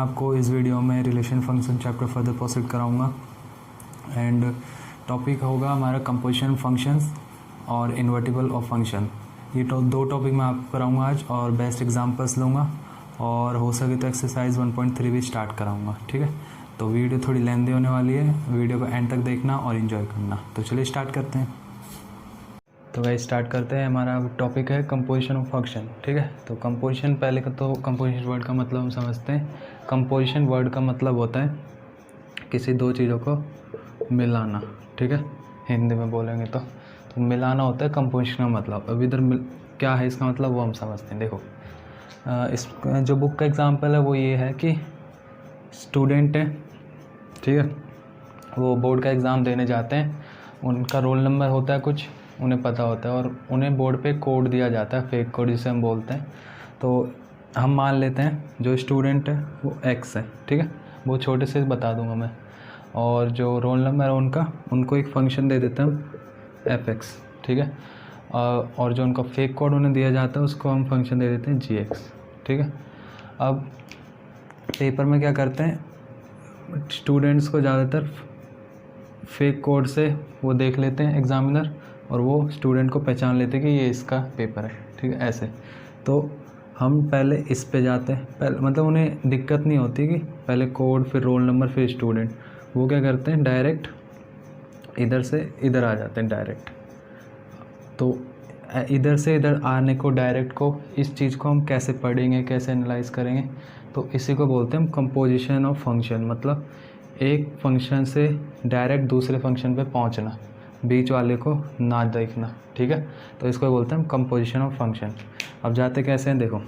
मैं आपको इस वीडियो में relation function chapter further proceed कराऊंगा एंड टॉपिक होगा हमारा कंपोजिशन फंक्शंस और इन्वर्टिबल ऑफ फंक्शन। ये दो टॉपिक मैं आपको कराऊंगा आज और बेस्ट एग्जांपल्स लूँगा और हो सके तो एक्सरसाइज 1.3 भी स्टार्ट कराऊंगा। ठीक है, तो वीडियो थोड़ी लेंथी होने वाली है, वीडियो को एंड तक देखना और इन्जॉय करना। तो चलिए स्टार्ट करते हैं। तो वही स्टार्ट करते हैं। हमारा टॉपिक है कंपोजिशन ऑफ फंक्शन। ठीक है, तो कंपोजिशन पहले का तो कंपोजिशन वर्ड का मतलब हम समझते हैं। कंपोजिशन वर्ड का मतलब होता है किसी दो चीज़ों को मिलाना। ठीक है, हिंदी में बोलेंगे तो मिलाना होता है कंपोजिशन का मतलब। अब इधर क्या है इसका मतलब वो हम समझते हैं। देखो इस जो बुक का एग्जांपल है वो ये है कि स्टूडेंट है, ठीक है, वो बोर्ड का एग्ज़ाम देने जाते हैं, उनका रोल नंबर होता है कुछ, उन्हें पता होता है और उन्हें बोर्ड पे कोड दिया जाता है, फेक कोड जिसे हम बोलते हैं। तो हम मान लेते हैं जो स्टूडेंट है वो एक्स है। ठीक है, वो छोटे से बता दूंगा मैं, और जो रोल नंबर है उनको एक फ़ंक्शन दे देते हैं एफ एक्स। ठीक है, और जो उनका फेक कोड उन्हें दिया जाता है उसको हम फंक्शन दे देते हैं जी एक्स। ठीक है, अब पेपर में क्या करते हैं, स्टूडेंट्स को ज़्यादातर फेक कोड से वो देख लेते हैं एग्ज़ामिनर, और वो स्टूडेंट को पहचान लेते हैं कि ये इसका पेपर है। ठीक है, ऐसे तो हम पहले इस पे जाते हैं, पहले मतलब उन्हें दिक्कत नहीं होती कि पहले कोड फिर रोल नंबर फिर स्टूडेंट। वो क्या करते हैं, डायरेक्ट इधर से इधर आ जाते हैं डायरेक्ट। तो इधर से इधर आने को, डायरेक्ट को, इस चीज़ को हम कैसे पढ़ेंगे, कैसे एनालाइज करेंगे, तो इसी को बोलते हैं हम कंपोजिशन ऑफ फंक्शन। मतलब एक फंक्शन से डायरेक्ट दूसरे फंक्शन पे पहुंचना, बीच वाले को ना देखना। ठीक है, तो इसको बोलते हैं हम कंपोजिशन ऑफ फंक्शन। अब जाते कैसे हैं, देखो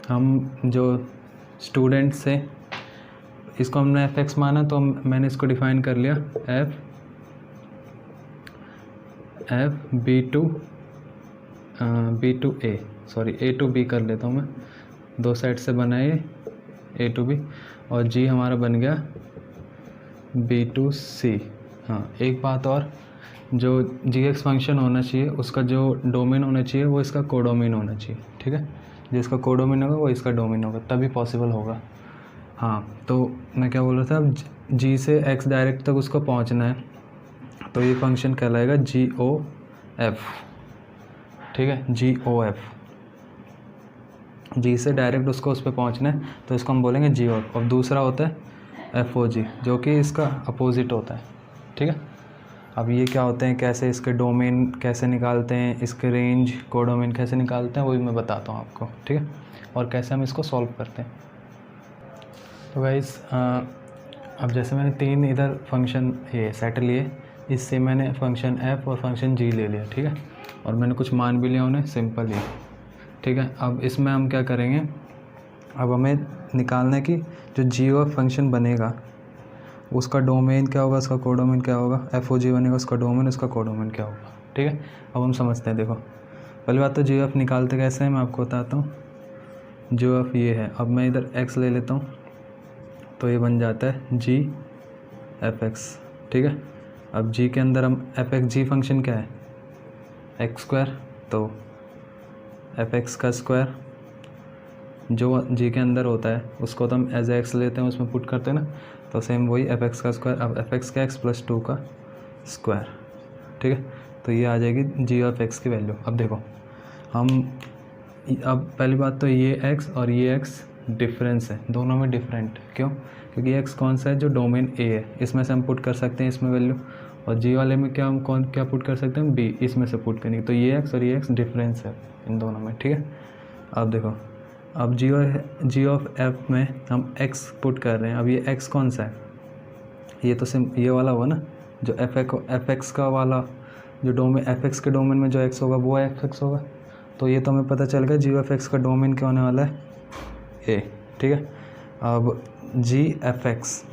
हम जो स्टूडेंट से इसको हमने एफ एक्स माना, तो मैंने इसको डिफाइन कर लिया f B to A, sorry A to B कर लेता हूँ मैं, दो साइड से बना ये ए टू बी, और जी हमारा बन गया बी टू सी। हाँ, एक बात और, जो जी एक्स फंक्शन होना चाहिए उसका जो डोमेन होना चाहिए वो इसका कोडोमेन होना चाहिए। ठीक है, जिसका कोडोमेन होगा वो इसका डोमेन होगा, तभी पॉसिबल होगा। हाँ, तो मैं क्या बोल रहा था, अब जी से एक्स डायरेक्ट तक उसको पहुंचना है, तो ये फंक्शन कहलाएगा जी ओ एफ। ठीक है, जी ओ एफ, जी से डायरेक्ट उसको उस पर पहुँचना है तो इसको हम बोलेंगे जी ओ एफ। और दूसरा होता है एफ ओ जी, जो कि इसका अपोजिट होता है। ठीक है, अब ये क्या होते हैं, कैसे इसके डोमेन कैसे निकालते हैं, इसके रेंज कोडोमेन कैसे निकालते हैं, वो भी मैं बताता हूँ आपको। ठीक है, और कैसे हम इसको सॉल्व करते हैं। तो गाइस अब जैसे मैंने तीन इधर फंक्शन ये सेट लिए, इससे मैंने फंक्शन एफ और फंक्शन जी ले लिया। ठीक है, और मैंने कुछ मान भी लिया उन्हें, सिंपल ही। ठीक है, अब इसमें हम क्या करेंगे, अब हमें निकालना है कि जो जी ओ फंक्शन बनेगा उसका डोमेन क्या होगा, उसका कोडोमेन क्या होगा। एफ ओ जी बनेगा, उसका डोमेन, उसका कोडोमेन क्या होगा। ठीक है, अब हम समझते हैं। देखो पहली बात तो जी एफ निकालते कैसे हैं मैं आपको बताता हूँ। जी एफ ये है, अब मैं इधर एक्स ले लेता हूँ तो ये बन जाता है जी एफ एक्स। ठीक है, अब जी के अंदर हम एफ एक्स, जी फंक्शन क्या है एक्स स्क्वायर, तो एफ एक्स का स्क्वायर जो जी के अंदर होता है उसको तो हम एज एक्स लेते हैं, उसमें पुट करते हैं ना, तो सेम वही एफ एक्स का स्क्वायर। अब एफ एक्स का एक्स प्लस 2 का स्क्वायर। ठीक है, तो ये आ जाएगी जी ऑफ एक्स की वैल्यू। अब देखो हम, अब पहली बात तो ये एक्स और ये एक्स डिफरेंस है, दोनों में डिफरेंट। क्यों? क्योंकि एक्स कौन सा है, जो डोमेन ए है, इसमें से हम पुट कर सकते हैं इसमें वैल्यू, और जी वाले में क्या हम क्या पुट कर सकते हैं, बी, इसमें से पुट करेंगे। तो ये एक्स और ये एक्स डिफरेंस है इन दोनों में। ठीक है, अब देखो, अब जी ऑफ एफ में हम एक्स पुट कर रहे हैं। अब ये एक्स कौन सा है, ये तो सिम ये वाला होगा ना, जो एफ एक्स का वाला, जो डोमेन एफ एक्स के डोमेन में जो एक्स होगा वो एफ एक्स होगा। तो ये तो हमें पता चल गया जी ऑफ एक्स का डोमेन क्या होने वाला है, ए। ठीक है, अब जी एफ एक्स,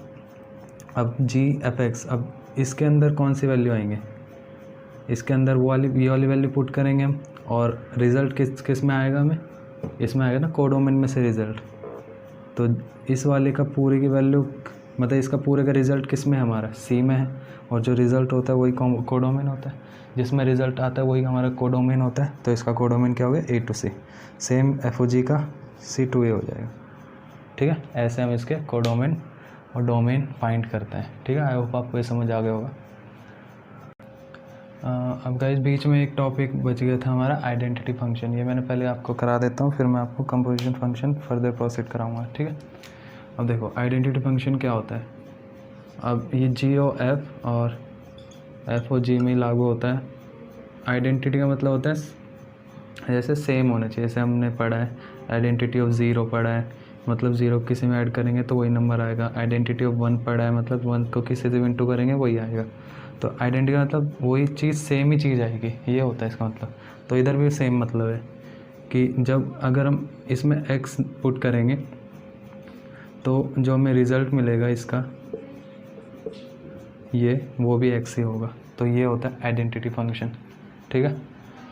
अब जी एफ एक्स, अब इसके अंदर कौन सी वैल्यू आएंगे, इसके अंदर वो वाली, ये वाली वैल्यू पुट करेंगे हम, और रिज़ल्ट किस में आएगा, हमें इसमें आएगा ना कोडोमेन में से रिज़ल्ट। तो इस वाले का पूरी की वैल्यू मतलब इसका पूरे का रिज़ल्ट किस में है, हमारा सी में है, और जो रिज़ल्ट होता है वही कोडोमेन होता है, जिसमें रिज़ल्ट आता है वही हमारा कोडोमेन होता है। तो इसका कोडोमेन क्या हो गया, A to C। Same FOG का C to A हो जाएगा। ठीक है, ऐसे हम इसके कोडोमेन और डोमेन फाइंड करते हैं। ठीक है, आई होप आपको ये समझ आ गया होगा। अब गाइस बीच में एक टॉपिक बच गया था हमारा, आइडेंटिटी फंक्शन। ये मैंने पहले आपको करा देता हूँ, फिर मैं आपको कंपोजिशन फंक्शन फर्दर प्रोसीड कराऊंगा। ठीक है, अब देखो आइडेंटिटी फंक्शन क्या होता है। अब ये GOF और FOG में लागू होता है। आइडेंटिटी का मतलब होता है जैसे सेम होना चाहिए, जैसे हमने पढ़ा है आइडेंटिटी ऑफ ज़ीरो पढ़ा है, मतलब ज़ीरो किसी में ऐड करेंगे तो वही नंबर आएगा। आइडेंटिटी ऑफ वन पढ़ा है, मतलब वन को किसी से इंटू करेंगे वही आएगा। तो आइडेंटिटी का मतलब वही चीज़, सेम ही चीज़ आएगी, ये होता है इसका मतलब। तो इधर भी सेम मतलब है कि जब अगर हम इसमें x पुट करेंगे तो जो हमें रिज़ल्ट मिलेगा इसका, ये वो भी x ही होगा। तो ये होता है आइडेंटिटी फंक्शन। ठीक है,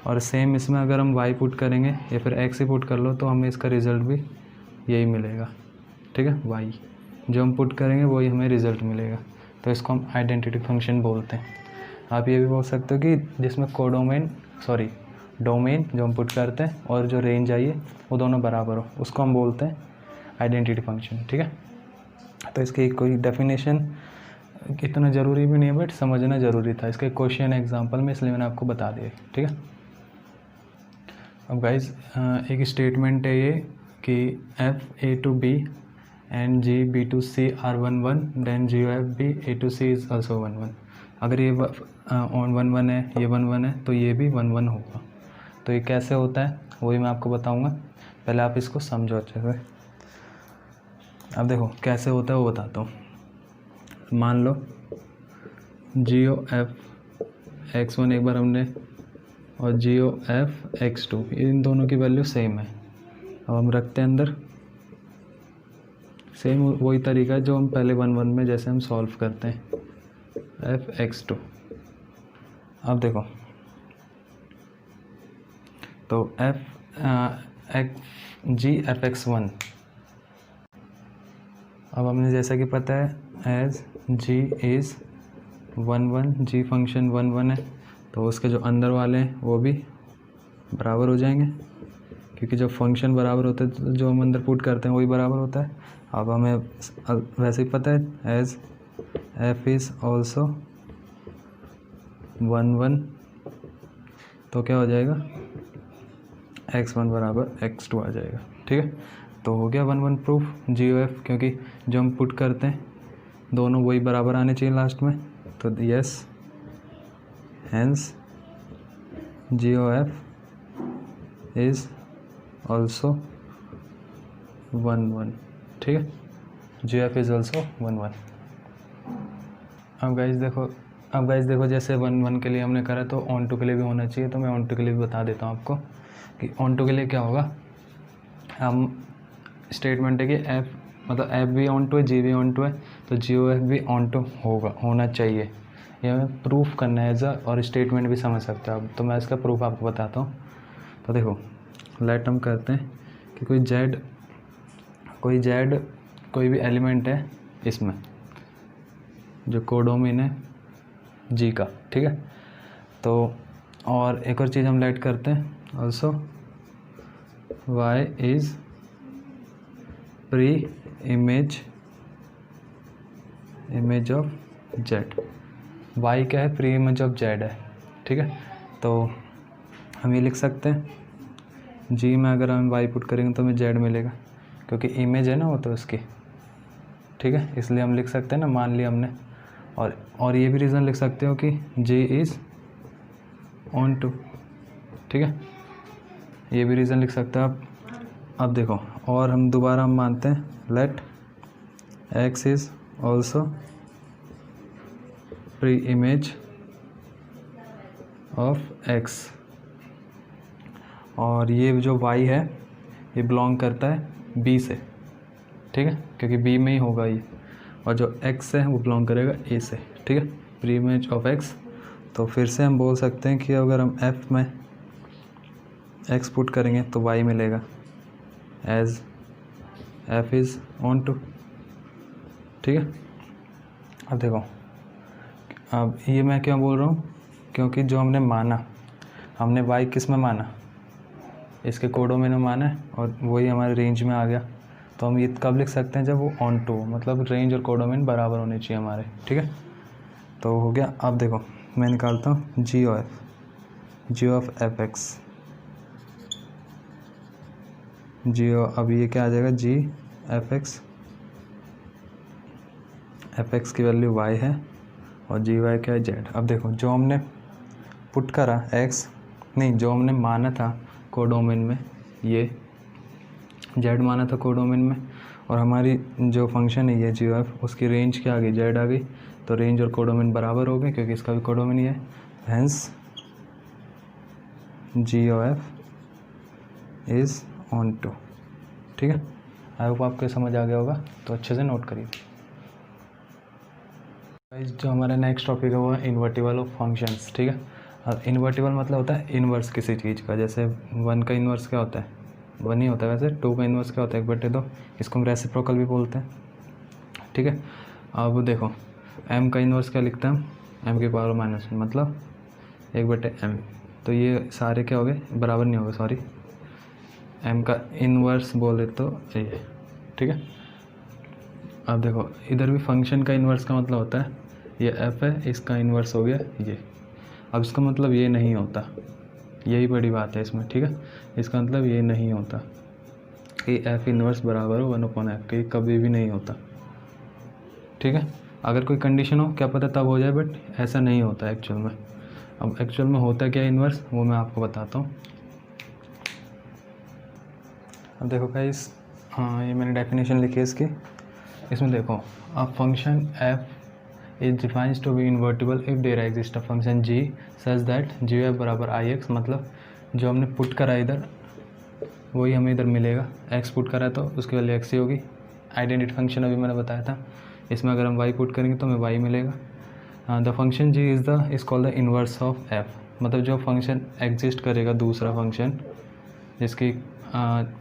और सेम इसमें अगर हम y पुट करेंगे या फिर x ही पुट कर लो तो हमें इसका रिज़ल्ट भी यही मिलेगा। ठीक है, y जो हम पुट करेंगे वही हमें रिज़ल्ट मिलेगा। तो इसको हम आइडेंटिटी फंक्शन बोलते हैं। आप ये भी बोल सकते हो कि जिसमें डोमेन जो हम पुट करते हैं और जो रेंज आई है वो दोनों बराबर हो, उसको हम बोलते हैं आइडेंटिटी फंक्शन। ठीक है, तो इसकी कोई डेफिनेशन इतना ज़रूरी भी नहीं है, बट समझना ज़रूरी था। इसका क्वेश्चन एग्जांपल में, इसलिए मैंने आपको बता दिया। ठीक है, अब गाइज एक स्टेटमेंट है ये कि F A to B and G B to C are 1 1, then GOF B A to C is also 1 1। अगर ये 1 1 है, ये 1 1 है, तो ये भी 1 1 होगा। तो ये कैसे होता है वही मैं आपको बताऊंगा, पहले आप इसको समझो अच्छे से। अब देखो कैसे होता है वो बताता हूँ। मान लो GOF X1 एक बार हमने, और GOF X2, इन दोनों की वैल्यू सेम है। अब हम रखते हैं अंदर, सेम वही तरीका है जो हम पहले 1 1 में जैसे हम सॉल्व करते हैं, F(x2). अब देखो तो GF(x1), अब हमने जैसा कि पता है as G is 1 1, G function 1 1 है, तो उसके जो अंदर वाले हैं वो भी बराबर हो जाएंगे, क्योंकि जब फंक्शन बराबर होता है तो जो हम अंदर पुट करते हैं वही बराबर होता है। अब हमें वैसे ही पता है एज F इज़ ऑल्सो 1 1, तो क्या हो जाएगा, X1 बराबर X2 आ जाएगा। ठीक है, तो हो गया 1 1 प्रूफ GOF, क्योंकि जो हम पुट करते हैं दोनों वही बराबर आने चाहिए लास्ट में। तो yes, hence GOF is also 1 1। ठीक है, GOF इज़ ऑल्सो 1 1। अब गाइस देखो जैसे 1 1 के लिए हमने करा, तो ऑन टू के लिए भी होना चाहिए। तो मैं ऑन टू के लिए भी बता देता हूँ आपको कि ऑन टू के लिए क्या होगा। हम स्टेटमेंट है कि F भी ऑन टू है, G भी ऑन टू है, तो GOF भी ऑन टू होना चाहिए। ये हमें प्रूफ करना है और स्टेटमेंट भी समझ सकते हो आप। तो मैं इसका प्रूफ आपको बताता हूँ। तो देखो लेट हम करते हैं कि कोई भी एलिमेंट है इसमें जो कोडोमेन है G का। ठीक है, तो और एक और चीज़ हम लेट करते हैं also, Y is pre image of Z। Y क्या है, प्री इमेज ऑफ Z है। ठीक है, तो हम ये लिख सकते हैं G में अगर हम Y पुट करेंगे तो हमें Z मिलेगा, क्योंकि इमेज है ना वो तो उसकी। ठीक है, इसलिए हम लिख सकते हैं ना, मान लिया हमने। और ये भी रीज़न लिख सकते हो कि G इज़ ऑन टू। ठीक है, ये भी रीज़न लिख सकते हो आप। अब देखो, और हम दोबारा हम मानते हैं let X is also preimage of X, और ये जो Y है ये बिलोंग करता है B से। ठीक है, क्योंकि B में ही होगा ये, और जो X है वो बिलोंग करेगा A से। ठीक है, प्री इमेज ऑफ X। तो फिर से हम बोल सकते हैं कि अगर हम F में X पुट करेंगे तो Y मिलेगा as F is onto. ठीक है, अब देखो, अब ये मैं क्यों बोल रहा हूँ, क्योंकि जो हमने माना, हमने y किस में माना, इसके कोडोमेन में माना है, और वही हमारे रेंज में आ गया। तो हम ये कब लिख सकते हैं, जब वो ऑन टू, मतलब रेंज और कोडोमेन बराबर होने चाहिए हमारे, ठीक है। तो हो गया। अब देखो मैं निकालता हूँ जी ऑफ एफ एक्स, अब ये क्या आ जाएगा, जी एफ एक्स की वैल्यू y है और जी वाई क्या है, z। अब देखो जो हमने पुट करा जो हमने माना था कोडोमेन में, ये z माना था कोडोमेन में, और हमारी जो फंक्शन है ये जी एफ, उसकी रेंज क्या आ गई, z आ गई। तो रेंज और कोडोमेन बराबर हो गए, क्योंकि इसका भी कोडोमेन ही है। Hence g o f is onto, ठीक है। आई होप आपको समझ आ गया होगा, तो अच्छे से नोट करिए। जो हमारा नेक्स्ट टॉपिक है वो है इन्वर्टिबल ऑफ फंक्शंस, ठीक है। अब इन्वर्टिबल मतलब होता है इन्वर्स किसी चीज़ का। जैसे 1 का इन्वर्स क्या होता है, 1 ही होता है। वैसे 2 का इन्वर्स क्या होता है, 1/2। इसको हम रेसिप्रोकल भी बोलते हैं, ठीक है। अब देखो m का इन्वर्स क्या लिखते हैं हम, m की पावर -1, मतलब 1/m। तो ये सारे क्या हो गए, बराबर नहीं हो गए, सॉरी, m का इन्वर्स बोले तो ये, ठीक है। अब देखो इधर भी फंक्शन का इन्वर्स का मतलब होता है ये f है, इसका इन्वर्स हो गया ये। अब इसका मतलब ये नहीं होता, यही बड़ी बात है इसमें, ठीक है। इसका मतलब ये नहीं होता कि f इन्वर्स बराबर हो 1/f के, कभी भी नहीं होता, ठीक है। अगर कोई कंडीशन हो क्या पता तब हो जाए, बट ऐसा नहीं होता एक्चुअल में। अब एक्चुअल में होता क्या इन्वर्स, वो मैं आपको बताता हूँ। अब देखो गाइस, हाँ ये मैंने डेफिनेशन लिखी है इसकी। इसमें देखो, a function f is defines to be invertible if there exist a function g such that g f बराबर आई एक्स। मतलब जो हमने पुट करा इधर वही हमें इधर मिलेगा, x पुट करा तो उसकी वैल्यू x ही होगी। आइडेंटिटी फंक्शन अभी मैंने बताया था, इसमें अगर हम y पुट करेंगे तो हमें y मिलेगा। The function g is called the inverse of f। मतलब जो फंक्शन एग्जिस्ट करेगा दूसरा फंक्शन जिसकी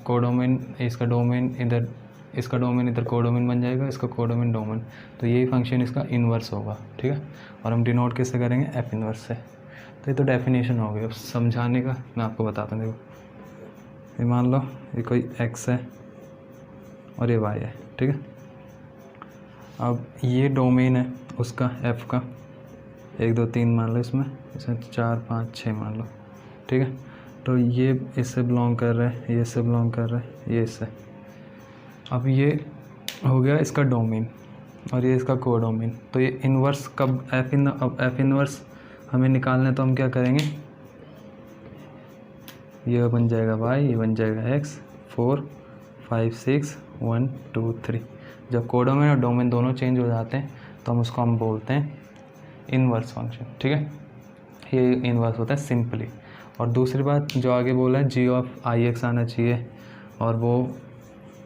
कोडोमेन, इसका डोमेन इधर, इसका डोमेन इधर कोडोमेन बन जाएगा, इसका कोडोमेन डोमेन, तो यही फंक्शन इसका इन्वर्स होगा, ठीक है। और हम डिनोट किससे करेंगे, एफ इन्वर्स से। तो ये तो डेफिनेशन हो गई। अब समझाने का मैं आपको बताता हूँ। देखो ये मान लो ये कोई x है और ये y है, ठीक है। अब ये डोमेन है उसका f का, 1 2 3 मान लो, इसमें 4 5 6 मान लो, ठीक है। तो ये इससे बिलोंग कर रहा है, ये इससे बिलोंग कर रहा है, ये इससे। अब ये हो गया इसका डोमेन और ये इसका कोडोमेन। तो ये इन्वर्स कब अब एफ इन्वर्स हमें निकालना है, तो हम क्या करेंगे, ये बन जाएगा y, ये बन जाएगा x, 4 5 6 1 2 3। जब कोडोमेन और डोमेन दोनों चेंज हो जाते हैं तो हम बोलते हैं इन्वर्स फंक्शन, ठीक है। ये इन्वर्स होता है सिंपली। और दूसरी बात जो आगे बोला है, जी ऑफ आई एक्स आना चाहिए, और वो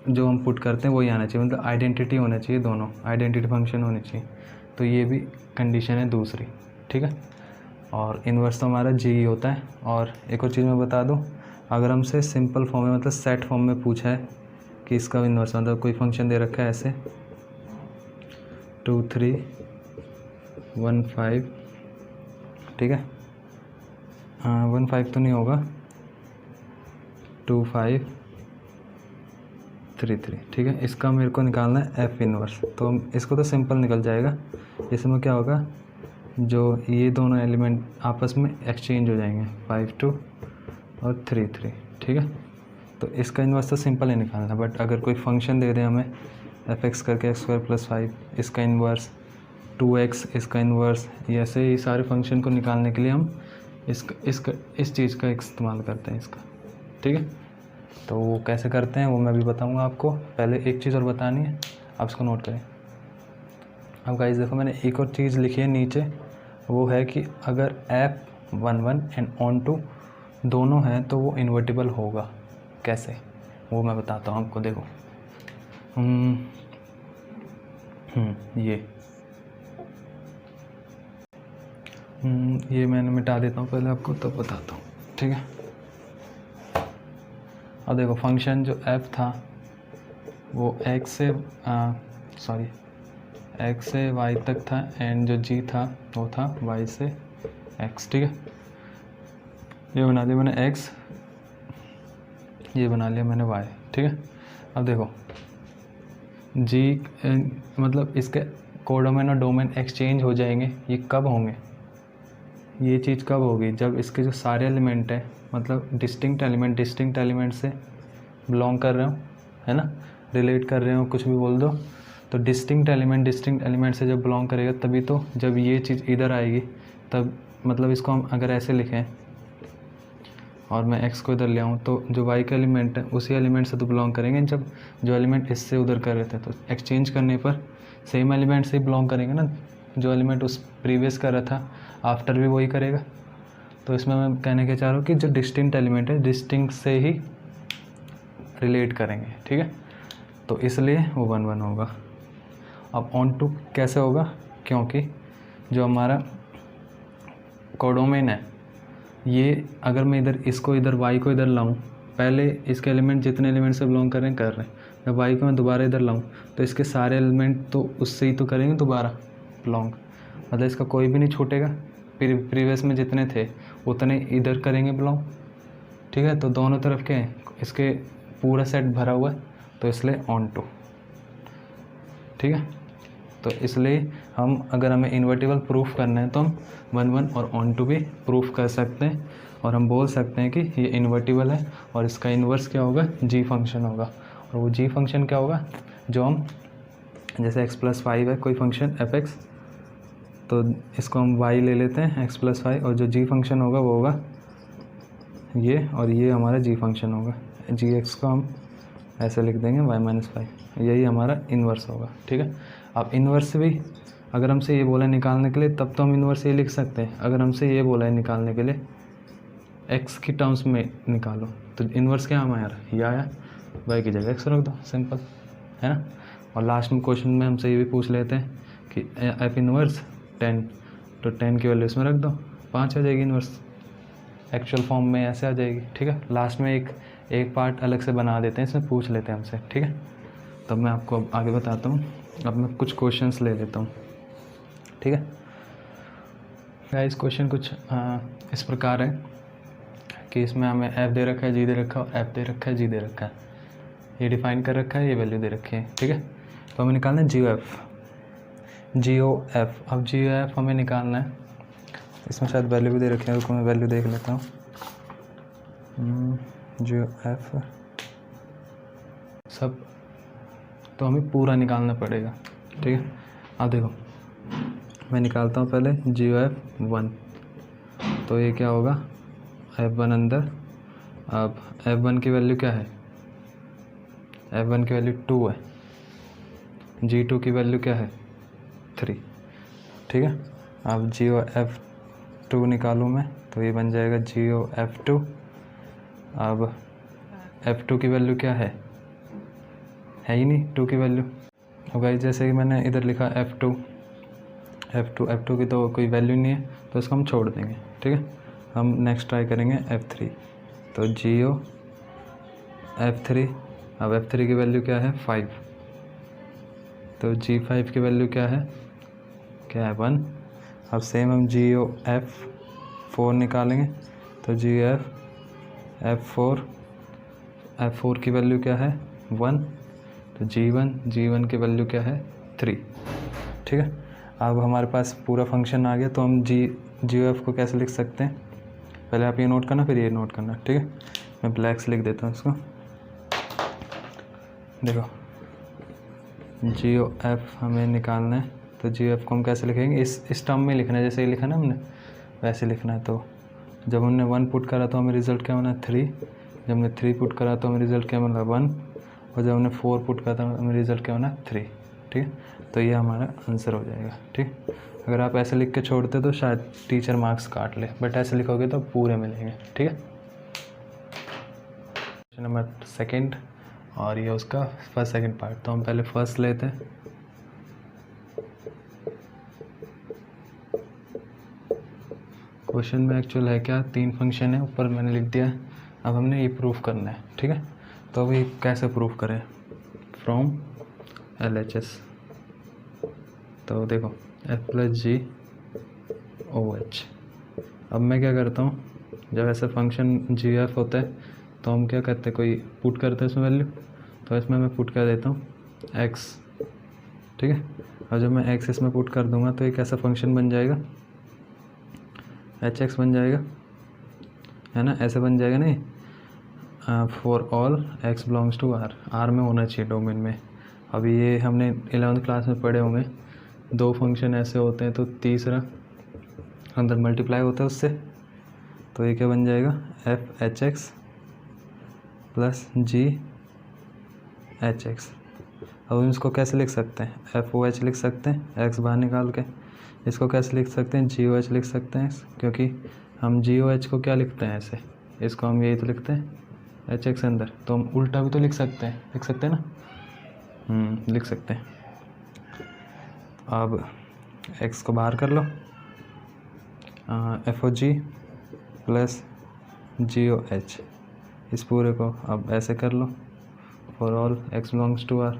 जो हम पुट करते हैं वही आना चाहिए, मतलब आइडेंटिटी होना चाहिए, दोनों आइडेंटिटी फंक्शन होनी चाहिए। तो ये भी कंडीशन है दूसरी, ठीक है। और इन्वर्स तो हमारा जी ही होता है। और एक और चीज़ मैं बता दूं, अगर हमसे सिंपल फॉर्म में, मतलब सेट फॉर्म में पूछा है कि इसका इन्वर्स, मतलब कोई फंक्शन दे रखा है ऐसे 2 3 1 5, ठीक है, 1 5 तो नहीं होगा, 2 5 3 3, ठीक है। इसका मेरे को निकालना है एफ इन्वर्स। तो हम इसको तो सिंपल निकल जाएगा। इसमें क्या होगा, जो ये दोनों एलिमेंट आपस में एक्सचेंज हो जाएंगे, 5 2 और 3 3, ठीक है। तो इसका इन्वर्स तो सिंपल ही निकालना। बट अगर कोई फंक्शन दे दे हमें एफ एक्स करके x² + 5, इसका इन्वर्स 2x, इसका इन्वर्स, ऐसे ही सारे फंक्शन को निकालने के लिए हम इस चीज़ का इस्तेमाल करते हैं इसका, ठीक है। तो वो कैसे करते हैं वो मैं भी बताऊंगा आपको। पहले एक चीज़ और बतानी है, आप इसको नोट करें। अब गाइस देखो, मैंने एक और चीज़ लिखी है नीचे, वो है कि अगर f11 एंड on2 दोनों हैं तो वो इन्वर्टिबल होगा। कैसे, वो मैं बताता हूँ आपको। देखो ये मैंने मिटा देता हूँ पहले आपको, तब बताता हूँ, ठीक है। अब देखो फंक्शन जो f था वो x से x से y तक था एंड जो g था वो था y से x, ठीक है। ये बना दिया मैंने x, ये बना लिया मैंने y, ठीक है। अब देखो g मतलब इसके कोडोमेन और डोमेन एक्सचेंज हो जाएंगे, ये कब होंगे, ये चीज़ कब होगी, जब इसके जो सारे एलिमेंट है मतलब डिस्टिंक्ट एलिमेंट से बिलोंग कर रहे हो, है ना, रिलेट कर रहे हो, कुछ भी बोल दो। तो डिस्टिंक्ट एलिमेंट से जब बिलोंग करेगा तभी तो जब ये चीज़ इधर आएगी तब, मतलब इसको हम अगर ऐसे लिखें और मैं x को इधर ले आऊँ तो जो y का एलिमेंट है उसी एलिमेंट से तो बिलोंग करेंगे, जब जो एलिमेंट इससे उधर कर रहे थे तो एक्सचेंज करने पर सेम एलिमेंट से ही बिलोंग करेंगे ना, जो एलिमेंट उस प्रीवियस कर रहा था आफ्टर भी वही करेगा। तो इसमें मैं कहने के चाह रहा हूँ कि जो डिस्टिंक्ट एलिमेंट है डिस्टिंक्ट से ही रिलेट करेंगे, ठीक है। तो इसलिए वो 1 1 होगा। अब ऑन टू कैसे होगा, क्योंकि जो हमारा कोडोमेन है ये अगर मैं इधर इसको इधर y को इधर लाऊं, पहले इसके एलिमेंट जितने एलिमेंट से बिलोंग कर रहे हैं, जब y को मैं दोबारा इधर लाऊं तो इसके सारे एलिमेंट तो उससे ही तो करेंगे दोबारा बिलोंग, मतलब इसका कोई भी नहीं छूटेगा, प्रीवियस में जितने थे उतने इधर करेंगे बिलोंग, ठीक है। तो दोनों तरफ के इसके पूरा सेट भरा हुआ है तो इसलिए ऑन टू, ठीक है। तो इसलिए हम अगर हमें इन्वर्टिबल प्रूफ करना है तो हम 1 1 और ऑन टू भी प्रूफ कर सकते हैं, और हम बोल सकते हैं कि ये इन्वर्टिबल है और इसका इन्वर्स क्या होगा, g फंक्शन होगा। और वो g फंक्शन क्या होगा, जो हम जैसे x+5 है कोई फंक्शन f(x), तो इसको हम y ले लेते हैं x+5, और जो g फंक्शन होगा वो होगा ये, और ये हमारा g फंक्शन होगा, gx को हम ऐसे लिख देंगे y-5, यही हमारा इन्वर्स होगा, ठीक है। अब इन्वर्स भी अगर हमसे ये बोला है निकालने के लिए तब तो हम इन्वर्स ये लिख सकते हैं, अगर हमसे ये बोला है निकालने के लिए x की टर्म्स में निकालो तो इन्वर्स क्या हमारा यार, ये आया, y की जगह x रख दो, सिंपल है ना। और लास्ट में क्वेश्चन में हमसे ये भी पूछ लेते हैं कि f इन्वर्स 10, तो 10 की वैल्यू इसमें रख दो, 5 आ जाएगी इन्वर्स, एक्चुअल फॉर्म में ऐसे आ जाएगी, ठीक है। लास्ट में एक पार्ट अलग से बना देते हैं, इसमें पूछ लेते हैं हमसे, ठीक है। तब मैं आपको आगे बताता हूँ, अब मैं कुछ क्वेश्चंस ले लेता हूँ, ठीक है। गाइस क्वेश्चन कुछ इस प्रकार है कि इसमें हमें f दे रखा है, g दे रखा है, f दे रखा है, g दे रखा है, ये डिफाइन कर रखा है, ये वैल्यू दे रखी है, ठीक है। तो हमें निकालना है GOF। अब GOF हमें निकालना है, इसमें शायद वैल्यू भी दे रखी है, रुको मैं वैल्यू देख लेता हूँ। GOF सब तो हमें पूरा निकालना पड़ेगा, ठीक है। अब देखो मैं निकालता हूँ पहले GOF 1, तो ये क्या होगा F1 अंदर। अब F1 की वैल्यू क्या है, F1 की वैल्यू 2 है, G2 की वैल्यू क्या है 3, ठीक है। अब GOF2 निकालूँ मैं तो ये बन जाएगा GOF2। अब F2 की वैल्यू क्या है ही नहीं 2 की वैल्यू। अब गाइस जैसे कि मैंने इधर लिखा F2 की तो कोई वैल्यू नहीं है तो इसको हम छोड़ देंगे, ठीक है। हम नेक्स्ट ट्राई करेंगे F3, तो GOF3। अब F3 की वैल्यू क्या है 5, तो G5 की वैल्यू क्या है 1। अब सेम हम GOF4 निकालेंगे, तो F4 की वैल्यू क्या है 1, तो G1 की वैल्यू क्या है 3, ठीक है। अब हमारे पास पूरा फंक्शन आ गया, तो हम GOF को कैसे लिख सकते हैं, पहले आप ये नोट करना फिर ये नोट करना, ठीक है। मैं ब्लैक से लिख देता हूँ इसको, देखो GOF हमें निकालना है, तो GOF को हम कैसे लिखेंगे, इस टर्म में लिखना है, जैसे ये लिखा ना हमने वैसे लिखना है। तो जब हमने 1 पुट करा तो हमें रिज़ल्ट क्या बना 3, जब हमने 3 पुट करा तो हमें रिज़ल्ट क्या बना 1, और जब हमने 4 पुट करा तो हमें रिज़ल्ट क्या बना 3, ठीक है। तो ये हमारा आंसर हो जाएगा, ठीक। अगर आप ऐसे लिख के छोड़ते तो शायद टीचर मार्क्स काट ले, बट ऐसे लिखोगे तो पूरे मिलेंगे, ठीक है। क्वेश्चन नंबर 2 और ये उसका फर्स्ट सेकंड पार्ट, तो हम पहले फर्स्ट लेते हैं। क्वेश्चन में एक्चुअल है क्या, 3 फंक्शन है, ऊपर मैंने लिख दिया है। अब हमने ये प्रूफ करना है, ठीक है। तो अभी कैसे प्रूफ करें, फ्रॉम LHS, तो देखो F plus g o H. अब मैं क्या करता हूँ, जब ऐसा फंक्शन जी एफ होता है तो हम क्या करते हैं, कोई पुट करते हैं इसमें वैल्यू, तो इसमें मैं पुट कर देता हूँ एक्स, ठीक है। और जब मैं एक्स इसमें पुट कर दूंगा तो एक ऐसा फंक्शन बन जाएगा, एच एक्स बन जाएगा, है ना, ऐसे बन जाएगा नहीं, for all x belongs to R, R में होना चाहिए डोमेन में। अभी ये हमने 11th क्लास में पढ़े होंगे, दो फंक्शन ऐसे होते हैं तो तीसरा अंदर मल्टीप्लाई होता है उससे, तो ये क्या बन जाएगा, एफ एच एक्स प्लस जी एच एक्स। अब हम इसको कैसे लिख सकते हैं, एफ ओ एच लिख सकते हैं एक्स बाहर निकाल के, इसको कैसे लिख सकते हैं, जी ओ एच लिख सकते हैं, क्योंकि हम जी ओ एच को क्या लिखते हैं ऐसे, इसको हम यही तो लिखते हैं एच एक्स अंदर, तो हम उल्टा भी तो लिख सकते हैं ना, लिख सकते हैं। अब एक्स को बाहर कर लो, f o g plus g o h, इस पूरे को अब ऐसे कर लो, for all x belongs to R,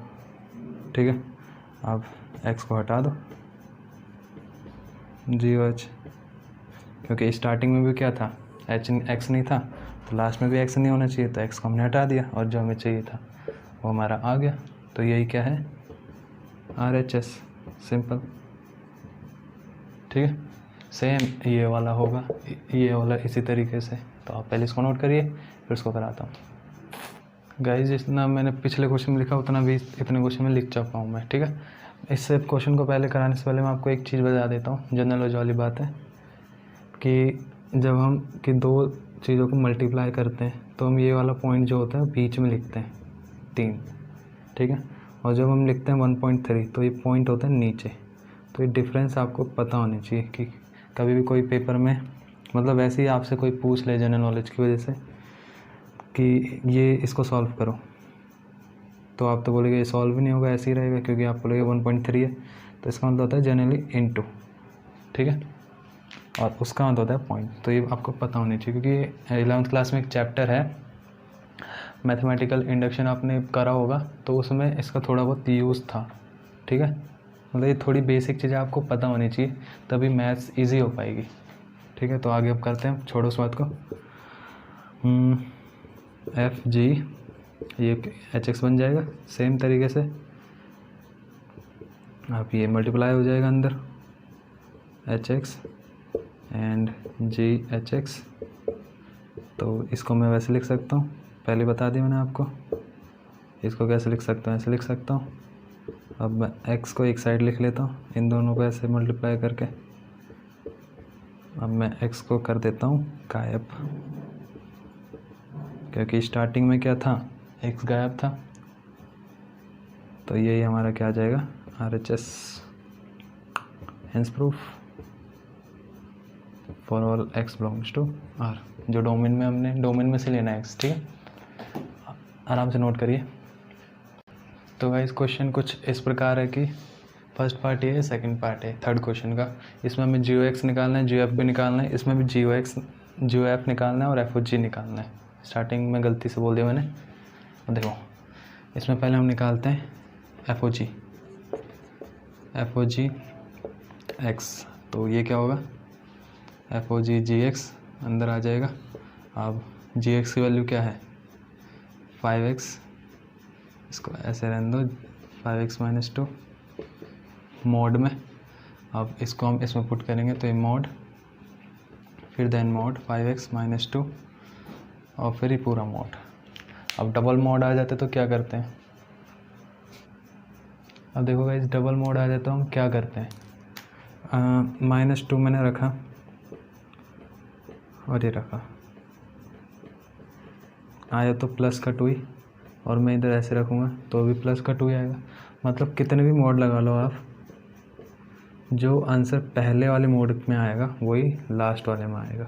ठीक है। अब एक्स को हटा दो, जी ओ एच, क्योंकि स्टार्टिंग में भी क्या था, एच एक्स नहीं था, तो लास्ट में भी एक्स नहीं होना चाहिए, तो एक्स को हमने हटा दिया और जो हमें चाहिए था वो हमारा आ गया। तो यही क्या है, आर एच एस, सिंपल, ठीक है। सेम ये वाला होगा, ये वाला इसी तरीके से। तो आप पहले इसको नोट करिए, फिर इसको कराता हूँ। गाइस जितना मैंने पिछले क्वेश्चन में लिखा उतना भी इतने क्वेश्चन में लिख चुका हूँ मैं, ठीक है। इससे क्वेश्चन को पहले कराने से पहले मैं आपको एक चीज़ बता देता हूँ, जनरल नॉलेज वाली बात है कि जब हम कि दो चीज़ों को मल्टीप्लाई करते हैं तो हम ये वाला पॉइंट जो होता है बीच में लिखते हैं 3, ठीक है। और जब हम लिखते हैं 1.3 तो ये पॉइंट होता है नीचे। तो ये डिफरेंस आपको पता होनी चाहिए कि कभी भी कोई पेपर में, मतलब वैसे ही आपसे कोई पूछ ले जनरल नॉलेज की वजह से कि ये इसको सॉल्व करो, तो आप तो बोलेंगे ये सॉल्व ही नहीं होगा, ऐसे ही रहेगा, क्योंकि आप बोलेंगे 1.3 है, तो इसका मतलब होता है जनरली इनटू, ठीक है, और उसका मतलब होता है पॉइंट। तो ये आपको पता होनी चाहिए, क्योंकि 11th क्लास में एक चैप्टर है मैथमेटिकल इंडक्शन, आपने करा होगा, तो उसमें इसका थोड़ा बहुत यूज़ था, ठीक है। मतलब ये थोड़ी बेसिक चीज़ें आपको पता होनी चाहिए, तभी मैथ्स ईजी हो पाएगी, ठीक है। तो आगे अब करते हैं, छोड़ो उस बात को। एफ जी, ये एच एक्स बन जाएगा सेम तरीके से। अब ये मल्टीप्लाई हो जाएगा अंदर H x and ji H x, तो इसको मैं वैसे लिख सकता हूँ, पहले बता दिया मैंने आपको। इसको कैसे लिख सकता हूँ, ऐसे लिख सकता हूँ। अब मैं एक्स को एक साइड लिख लेता हूँ, इन दोनों को ऐसे मल्टीप्लाई करके। अब मैं एक्स को कर देता हूँ गायब, क्योंकि स्टार्टिंग में क्या था, एक्स गायब था, तो यही हमारा क्या आ जाएगा, R H S, hence proof for all x belongs to R. जो डोमेन में हमने डोमेन में से लेना है एक्स, ठीक है, आराम से नोट करिए। तो गाइस क्वेश्चन कुछ इस प्रकार है कि फर्स्ट पार्ट ये है, सेकंड पार्ट है थर्ड क्वेश्चन का। इसमें हमें जी ओ एक्स निकालना है, जी ओ एफ भी निकालना है, इसमें भी जी ओ एक्स जी ओ एफ निकालना है और एफ ओ जी निकालना है। स्टार्टिंग में गलती से बोल दिया मैंने। देखो इसमें पहले हम निकालते हैं एफ ओ जी एक्स, तो ये क्या होगा, एफ ओ जी जी एक्स अंदर आ जाएगा। अब जी एक्स की वैल्यू क्या है, 5x, इसको ऐसे रहने दो, 5x - 2 मॉड में। अब इसको हम इसमें पुट करेंगे तो ये मॉड, फिर देन मॉड 5x - 2 और फिर ये पूरा मॉड। अब डबल मॉड आ जाते तो क्या करते हैं, अब देखो गाइस डबल मॉड आ जाता तो हम क्या करते हैं, -2 मैंने रखा और ये रखा, आया तो प्लस का 2 ही, और मैं इधर ऐसे रखूँगा तो भी प्लस का 2 ही आएगा। मतलब कितने भी मोड लगा लो आप, जो आंसर पहले वाले मोड में आएगा वही लास्ट वाले में आएगा।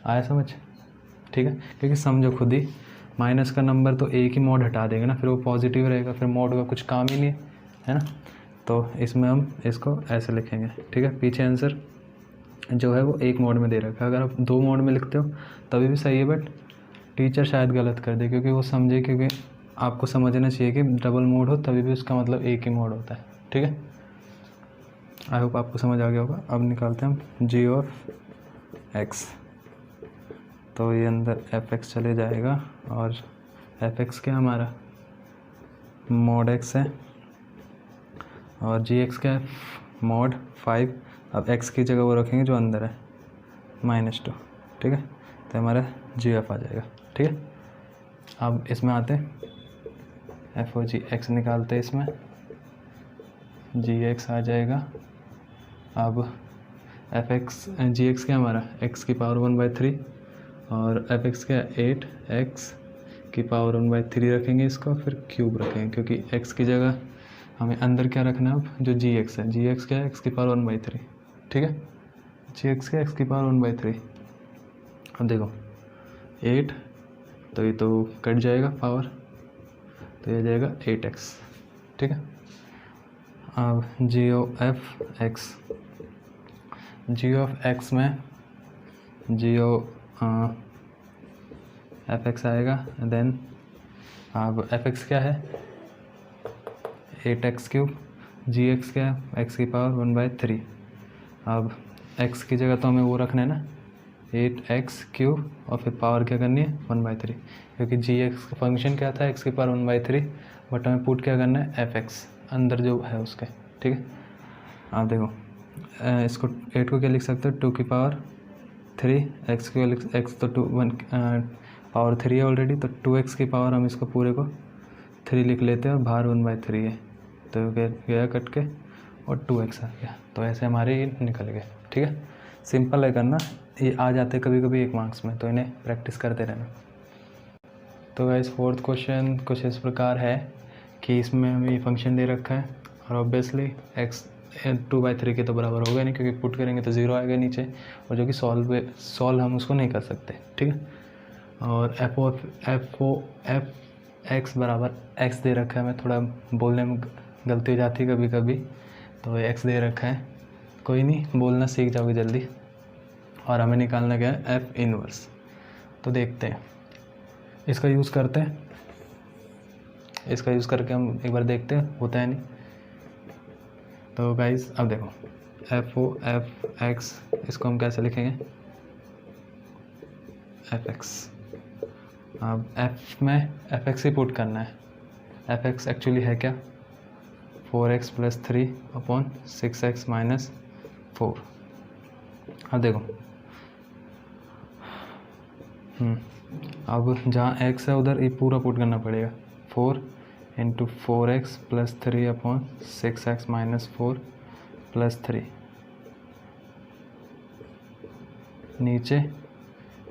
आया समझ, ठीक है। क्योंकि समझो खुद ही, माइनस का नंबर तो एक ही मोड हटा देगा ना, फिर वो पॉजिटिव रहेगा, फिर मोड का कुछ काम ही नहीं है ना। तो इसमें हम इसको ऐसे लिखेंगे, ठीक है। पीछे आंसर जो है वो एक मोड में दे रखा है, अगर आप 2 मोड में लिखते हो तभी भी सही है, बट टीचर शायद गलत कर दे, क्योंकि वो समझे, क्योंकि आपको समझना चाहिए कि डबल मोड हो तभी भी उसका मतलब एक ही मोड होता है, ठीक है। आई होप आपको समझ आ गया होगा। अब निकालते हैं हम जी ऑफ एक्स। तो ये अंदर एफ एक्स चले जाएगा और एफ एक्स क्या हमारा मॉड एक्स है और जी एक्स क्या है मॉड 5। अब एक्स की जगह वो रखेंगे जो अंदर है -2, ठीक है। तो हमारा जी एफ आ जाएगा, ठीक है। अब इसमें आते हैं एफ ओ जी एक्स निकालते हैं, इसमें जी एक्स आ जाएगा। अब एफ एक्स जी एक्स क्या हमारा एक्स की पावर 1/3 और एफ एक्स क्या 8 एक्स की पावर 1/3 रखेंगे इसको, फिर क्यूब रखेंगे क्योंकि एक्स की जगह हमें अंदर क्या रखना है। अब जो जी एक्स है, जी एक्स क्या है एक्स की पावर 1/3, ठीक है। जी एक्स क्या एक्स की पावर 1/3। अब देखो 8 तो ये तो कट जाएगा पावर, तो ये जाएगा 8x, ठीक है। अब g of f x, g of x में जी ओ एफ एक्स आएगा। देन अब एफ एक्स क्या है 8x³, जी एक्स क्या है एक्स की पावर 1/3। अब x की जगह तो हमें वो रखना है ना 8x³ और फिर पावर क्या करनी है 1/3, क्योंकि जी एक्स का फंक्शन क्या था x की पावर 1/3, बट हमें पुट क्या करना है एफ एक्स अंदर जो है उसके, ठीक है। आप देखो इसको 8 को क्या लिख सकते हो 2 की पावर 3, एक्स को एक्स तो 1 पावर 3 है ऑलरेडी, तो 2x की पावर हम इसको पूरे को 3 लिख लेते हैं और बाहर 1/3 है, तो गया कट के और 2x आ गया। तो ऐसे हमारे ये निकल गए, ठीक है। सिंपल है करना, ये आ जाते कभी कभी 1 मार्क्स में, तो इन्हें प्रैक्टिस करते रहना। तो गाइस 4th क्वेश्चन कुछ इस प्रकार है कि इसमें हमें ये फंक्शन दे रखा है और ऑब्वियसली x 2/3 के तो बराबर होगा नहीं, क्योंकि पुट करेंगे तो 0 आएगा नीचे, और जो कि सॉल्व हम उसको नहीं कर सकते, ठीक है। और एफ एक्स बराबर एक्स दे रखा है, मैं थोड़ा बोलने में गलती हो जाती है कभी कभी, तो एक्स दे रखा है, कोई नहीं बोलना सीख जाओगे जल्दी। और हमें निकालना क्या है एफ इनवर्स। तो देखते हैं इसका यूज़ करते हैं, इसका यूज़ करके हम एक बार देखते हैं होता है नहीं। तो गाइज अब देखो एफ ओ एफ एक्स, इसको हम कैसे लिखेंगे एफ एक्स। अब एफ में एफ एक्स ही पुट करना है। एफ एक्स एक्चुअली है क्या 4x + 3 अपॉन 6x - 4। अब देखो अब जहाँ x है उधर ये पूरा पुट करना पड़ेगा 4 × 4x + 3 अपॉन 6x - 4 + 3, नीचे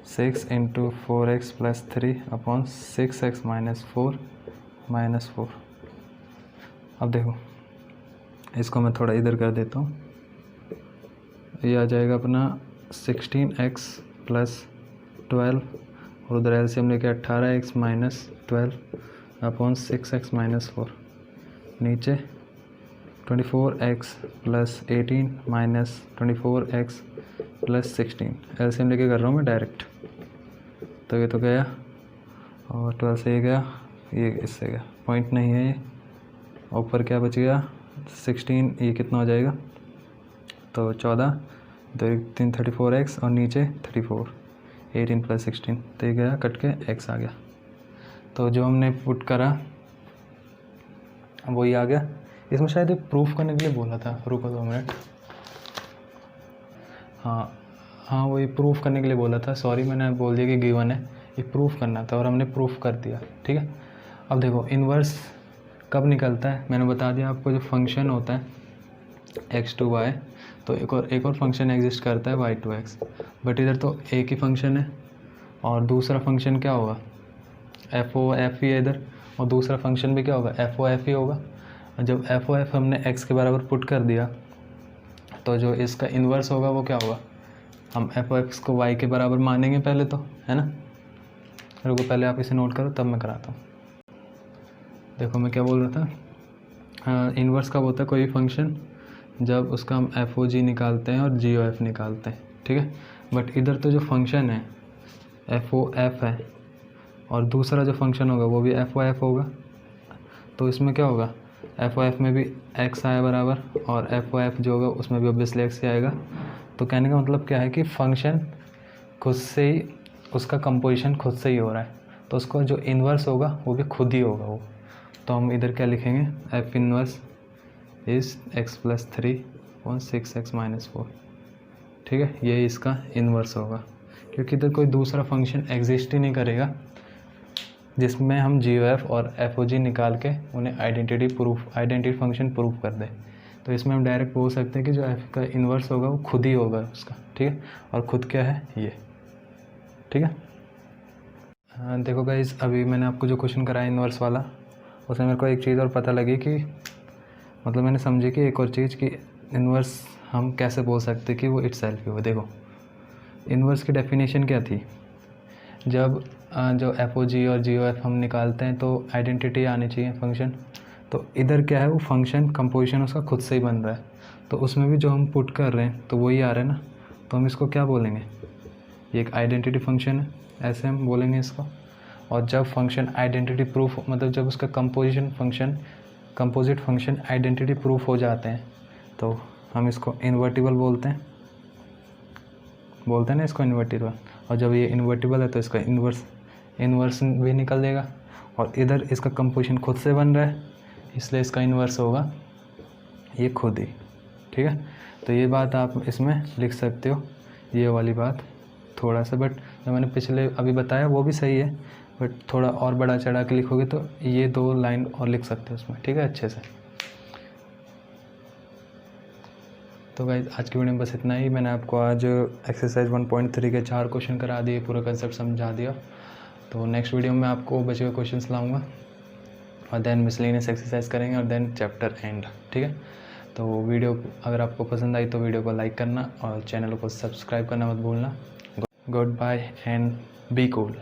6 × 4x + 3 अपॉन 6x - 4 - 4। अब देखो इसको मैं थोड़ा इधर कर देता हूँ, ये आ जाएगा अपना 16x + 12 और उधर एलसीएम लेके 18x - 12 अपॉन 6x - 4, नीचे 24x + 18 - 24x + 16, एलसीएम लेके कर रहा हूँ मैं डायरेक्ट। तो ये तो गया और 12 से ये गया, ये इससे गया, पॉइंट नहीं है ये। ऊपर क्या बच गया 16, ये कितना हो जाएगा तो 14, 2 3 34x और नीचे 34, 18 + 16, तो ये गया कट के x आ गया। तो जो हमने पुट करा वही आ गया। इसमें शायद प्रूफ करने के लिए बोला था, रुको 2 मिनट। हाँ वही प्रूफ करने के लिए बोला था, सॉरी मैंने बोल दिया कि गिवन है, ये प्रूफ करना था और हमने प्रूफ कर दिया, ठीक है। अब देखो इन्वर्स कब निकलता है, मैंने बता दिया आपको, जो फंक्शन होता है x/y, तो एक और फंक्शन एग्जिस्ट करता है y/x, बट इधर तो एक ही फंक्शन है और दूसरा फंक्शन क्या होगा f(f) ही है इधर, और दूसरा फंक्शन भी क्या होगा f(f) ही होगा। और जब f(f) हमने x के बराबर पुट कर दिया तो जो इसका इन्वर्स होगा वो क्या होगा, हम f(x) को y के बराबर मानेंगे पहले तो, है ना। रुको पहले आप इसे नोट करो तब मैं कराता हूँ। देखो मैं क्या बोल रहा था, हाँ इन्वर्स कब होता है कोई फंक्शन, जब उसका हम एफ ओ जी निकालते हैं और जी ओ एफ निकालते हैं, ठीक है। बट इधर तो जो फंक्शन है एफ ओ एफ है और दूसरा जो फंक्शन होगा वो भी एफ ओ एफ होगा, तो इसमें क्या होगा एफ ओ एफ में भी एक्स आया बराबर, और एफ ओ एफ जो होगा उसमें भी ऑब्वियसली एक्स ही आएगा। तो कहने का मतलब क्या है कि फंक्शन खुद से ही, उसका कंपोजिशन खुद से ही हो रहा है, तो उसका जो इन्वर्स होगा वो भी खुद ही होगा वो। तो हम इधर क्या लिखेंगे, F inverse is x plus 3 और 6x-4, ठीक है, ये इसका इन्वर्स होगा, क्योंकि इधर कोई दूसरा फंक्शन एग्जिस्ट ही नहीं करेगा जिसमें हम जी ओ एफ और एफ ओ जी निकाल के उन्हें आइडेंटिटी फंक्शन प्रूफ कर दें। तो इसमें हम डायरेक्ट बोल सकते हैं कि जो एफ का इन्वर्स होगा वो खुद ही होगा उसका, ठीक है, और खुद क्या है ये, ठीक है। देखो गाइस, अभी मैंने आपको जो क्वेश्चन कराया इन्वर्स वाला, उसमें मेरे को एक चीज़ और पता लगी कि मतलब मैंने समझी कि एक और चीज़ कि इन्वर्स हम कैसे बोल सकते कि वो इटसेल्फ ही हो। देखो इन्वर्स की डेफिनेशन क्या थी, जब जो एफ ओ जी और जी ओ एफ हम निकालते हैं तो आइडेंटिटी आनी चाहिए फंक्शन। तो इधर क्या है, वो फंक्शन कंपोजिशन उसका खुद से ही बन रहा है, तो उसमें भी जो हम पुट कर रहे हैं तो वही आ रहा है ना, तो हम इसको क्या बोलेंगे, ये एक आइडेंटिटी फंक्शन है, ऐसे हम बोलेंगे इसको। और जब फंक्शन आइडेंटिटी प्रूफ, मतलब जब उसका कंपोजिट फंक्शन आइडेंटिटी प्रूफ हो जाते हैं तो हम इसको इन्वर्टिबल बोलते हैं ना इसको इन्वर्टिबल। और जब ये इन्वर्टिबल है तो इसका इन्वर्स भी निकल देगा, और इधर इसका कंपोजिशन खुद से बन रहा है इसलिए इसका इन्वर्स होगा ये खुद ही, ठीक है। तो ये बात आप इसमें लिख सकते हो, ये वाली बात थोड़ा सा, बट जो मैंने पिछले अभी बताया वो भी सही है, बट थोड़ा और बड़ा चढ़ा के लिखोगे तो ये 2 लाइन और लिख सकते हो उसमें, ठीक है, अच्छे से। तो गाइस आज की वीडियो में बस इतना ही। मैंने आपको आज एक्सरसाइज 1.3 के 4 क्वेश्चन करा दिए, पूरा कंसेप्ट समझा दिया। तो नेक्स्ट वीडियो में आपको बचे हुए क्वेश्चंस लाऊंगा और देन मिसलेनियस एक्सरसाइज करेंगे और देन चैप्टर एंड, ठीक है। तो वीडियो अगर आपको पसंद आई तो वीडियो को लाइक करना और चैनल को सब्सक्राइब करना मत भूलना। Good bye and be cool.